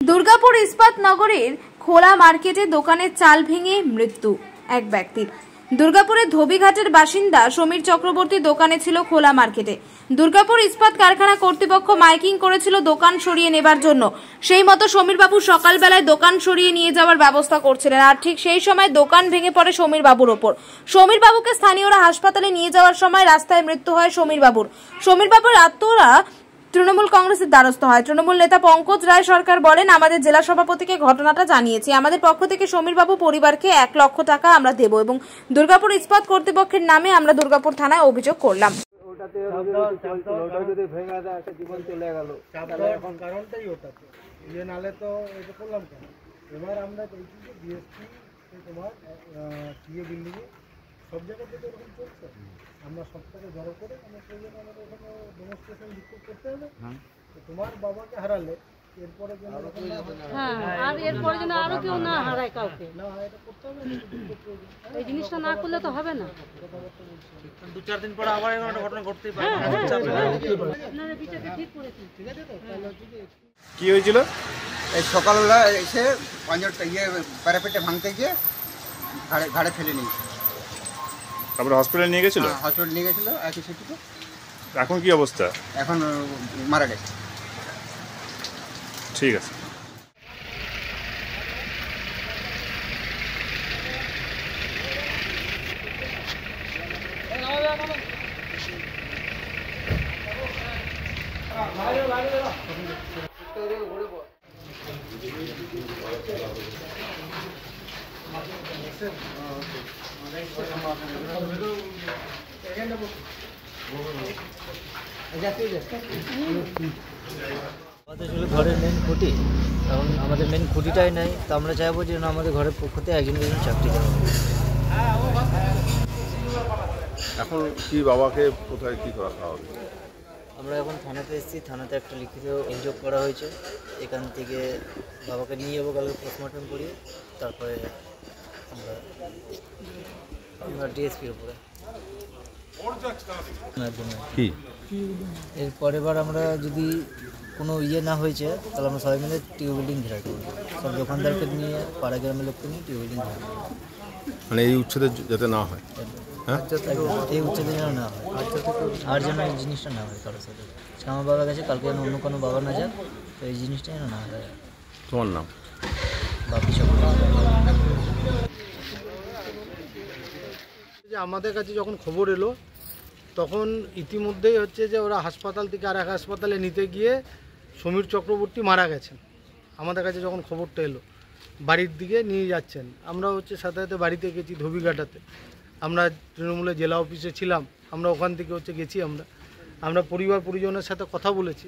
দুর্গাপুর ইস্পাত নগরীর খোলা মার্কেটে দোকানের চাল ভেঙে মৃত্যু এক ব্যক্তির। দুর্গাপুরের ধোবিঘাটের বাসিন্দা সমীর চক্রবর্তী দোকানে ছিল খোলা মার্কেটে। দুর্গাপুর ইস্পাত কারখানা কর্তৃপক্ষ মাইকিং করেছিল দোকান সরিয়ে নেবার জন্য। সেই মতো সমীর বাবু সকালবেলায় দোকান সরিয়ে নিয়ে যাওয়ার ব্যবস্থা করছিলেন, আর ঠিক সেই সময় দোকান ভেঙে পড়ে সমীর বাবুর ওপর। সমীর বাবুকে স্থানীয়রা হাসপাতালে নিয়ে যাওয়ার সময় রাস্তায় মৃত্যু হয় সমীর বাবুর। সমীর বাবুর আত্মীয়রা তৃণমূল কংগ্রেসের দ্বারস্থ হয়। তৃণমূল নেতা পঙ্কজ রায় সরকার বলেন, আমাদের জেলা সভাপতিকে ঘটনাটা জানিয়েছি। আমাদের পক্ষ থেকে সমীর বাবু পরিবারকে 1 লক্ষ টাকা আমরা দেব এবং দুর্গাপুর ইস্পাত কর্তৃপক্ষের নামে আমরা দুর্গাপুর থানায় অভিযোগ করলাম। সব জায়গা থেকে এরকম চলছে, আমরা সবটাকে জড়ো করে সেই জন্য আমাদের এখানে ডেমনস্ট্রেশন বিক্ষোভ করতে হবে। তো তোমার বাবাকে হারালে এরপরে যেন এরপরে যেন আরো কেউ না হারায় কাউকে, না এটা করতে হবে। এই জিনিসটা না করলে তো হবে না। 2-4 দিন পরে আবার এরকম একটা ঘটনা ঘটতেই পারে। আপনারা বিচারটা ঠিক করেছেন, ঠিক আছে তো? তাহলে হচ্ছে কি হয়েছিল? এই সকালবেলা এসে পাঁজরটা প্যারাপেটে ভাঙতে গিয়ে ঘাড়ে ফেলে নিয়েছে। তারপরে হসপিটালে নিয়ে গেছিল? হসপিটাল নিয়ে গেছিল একই সিটিতে। এখন কি অবস্থা? এখন মারা গেছে। ঠিক আছে। আমাদের ছিল ঘরের মেন খুঁটি, এখন আমাদের মেন খুঁটিটাই নাই। তো আমরা চাইবো যে না, আমাদের ঘরের পক্ষতে একজন চাকরি করা হবে। এখন কি বাবাকে কোথায় কি করা হবে? আমরা এখন থানাতে এসেছি, থানাতে একটা লিখিত অভিযোগ করা হয়েছে। এখান থেকে বাবাকে নিয়ে যাবো কালকে পোস্টমর্টম করিয়ে, তারপরে আমরা ডিএসপির উপরে কি এর পরের বার আমরা যদি কোনো না হয়েছে তাহলে আমরা সবাই মিলে টিউ বিল্ডিং ঘেরা করবো। সব দোকানদারকে নিয়ে, পাড়া গ্রামের লোককে নিয়ে টিউ বিল্ডিং ঘেরা করবো। মানে এই উচ্ছেদের যাতে না হয়, এই উচ্ছেদে যেন না হয়, আর যেন এই জিনিসটা না হয় কারোর সাথে। আমার বাবা গেছে, কালকে যেন অন্য কোনো বাবা না যাক, তো এই জিনিসটা যেন না হয়। তোমার নাম? বাপি চক্রবর্তী। আমাদের কাছে যখন খবর এলো তখন ইতিমধ্যেই হচ্ছে যে ওরা হাসপাতাল থেকে আর এক হাসপাতালে নিতে গিয়ে সমীর চক্রবর্তী মারা গেছেন। আমাদের কাছে যখন খবরটা এলো বাড়ির দিকে নিয়ে যাচ্ছেন, আমরা হচ্ছে সাথে সাথে বাড়িতে গেছি ধোবিঘাটাতে। আমরা তৃণমূলের জেলা অফিসে ছিলাম, আমরা ওখান থেকে হচ্ছে গেছি। আমরা পরিবার পরিজনের সাথে কথা বলেছি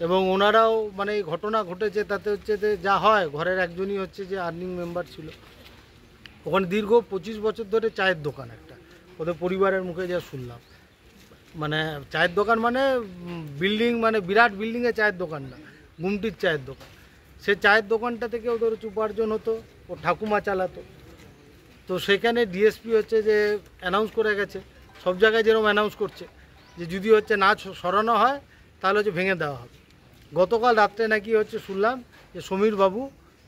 এবং ওনারাও মানে এই ঘটনা ঘটেছে তাতে হচ্ছে যে যা হয়, ঘরের একজনই হচ্ছে যে আর্নিং মেম্বার ছিল ওখানে দীর্ঘ 25 বছর ধরে চায়ের দোকান একটা, ওদের পরিবারের মুখে যা শুনলাম। মানে চায়ের দোকান মানে বিল্ডিং, মানে বিরাট বিল্ডিংয়ে চায়ের দোকান না, গুমটির চায়ের দোকান। সে চায়ের দোকানটা থেকে ওদের উপার্জন হতো, ও ঠাকুমা চালাতো। তো সেখানে ডিএসপি হচ্ছে যে অ্যানাউন্স করে গেছে, সব জায়গায় যেরকম অ্যানাউন্স করছে যে যদি হচ্ছে না সরানো হয় তাহলে হচ্ছে ভেঙে দেওয়া হবে। গতকাল রাত্রে নাকি হচ্ছে শুনলাম যে সমীর বাবু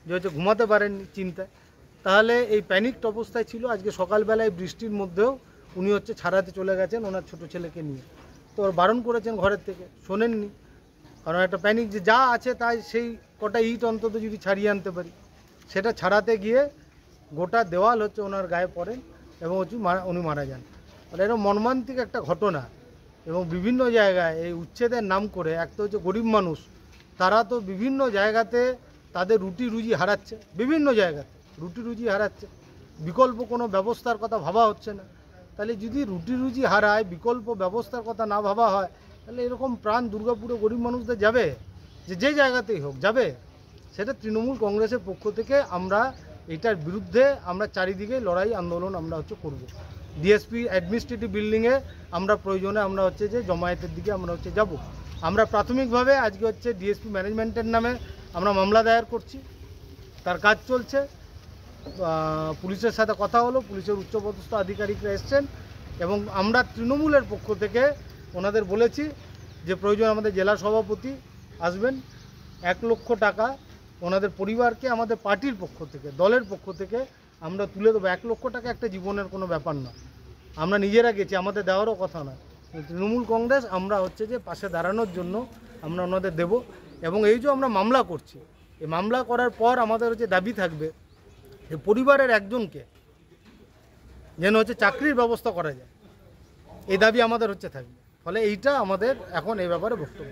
যে হচ্ছে ঘুমাতে পারেননি চিন্তায়, তাহলে এই প্যানিকড অবস্থায় ছিল। আজকে সকালবেলায় বৃষ্টির মধ্যেও উনি হচ্ছে ছাড়াতে চলে গেছেন ওনার ছোট ছেলেকে নিয়ে। তো ওর বারণ করেছেন ঘরের থেকে, শোনেননি। কারণ একটা প্যানিক যে যা আছে তাই, সেই কটা ইট অন্তত যদি ছাড়িয়ে আনতে পারি, সেটা ছাড়াতে গিয়ে গোটা দেওয়াল হচ্ছে ওনার গায়ে পড়েন এবং হচ্ছে উনি মারা যান। আর এরকম মর্মান্তিক একটা ঘটনা। এবং বিভিন্ন জায়গায় এই উচ্ছেদের নাম করে, একটা হচ্ছে গরিব মানুষ, তারা তো বিভিন্ন জায়গাতে তাদের রুটি রুজি হারাচ্ছে, বিভিন্ন জায়গাতে রুটি রুজি হারাচ্ছে। বিকল্প কোনো ব্যবস্থার কথা ভাবা হচ্ছে না। তাহলে যদি রুটি রুজি হারায়, বিকল্প ব্যবস্থার কথা না ভাবা হয়, তাহলে এরকম প্রাণ দুর্গাপুরে গরিব মানুষদের যাবে, যে জায়গাতেই হোক যাবে। সেটা তৃণমূল কংগ্রেসের পক্ষ থেকে আমরা এটার বিরুদ্ধে আমরা চারিদিকে লড়াই আন্দোলন আমরা হচ্ছে করব। ডিএসপি অ্যাডমিনিস্ট্রেটিভ বিল্ডিংয়ে আমরা প্রয়োজনে আমরা হচ্ছে যে জমায়েতের দিকে আমরা হচ্ছে যাব। আমরা প্রাথমিকভাবে আজকে হচ্ছে ডিএসপি ম্যানেজমেন্টের নামে আমরা মামলা দায়ের করছি, তার কাজ চলছে। পুলিশের সাথে কথা হলো, পুলিশের উচ্চপদস্থ আধিকারিকরা এসছেন এবং আমরা তৃণমূলের পক্ষ থেকে ওনাদের বলেছি যে প্রয়োজন আমাদের জেলা সভাপতি আসবেন, 1 লক্ষ টাকা ওনাদের পরিবারকে আমাদের পার্টির পক্ষ থেকে, দলের পক্ষ থেকে আমরা তুলে দেবো। 1 লক্ষ টাকা একটা জীবনের কোনো ব্যাপার না, আমরা নিজেরা গেছি, আমাদের দেওয়ারও কথা না। তৃণমূল কংগ্রেস আমরা হচ্ছে যে পাশে দাঁড়ানোর জন্য আমরা ওনাদের দেব। এবং এই যে আমরা মামলা করছি, এই মামলা করার পর আমাদের হচ্ছে দাবি থাকবে যে পরিবারের একজনকে যেন হচ্ছে চাকরির ব্যবস্থা করা যায়, এই দাবি আমাদের হচ্ছে থাকবে। ফলে এইটা আমাদের এখন এই ব্যাপারে বক্তব্য।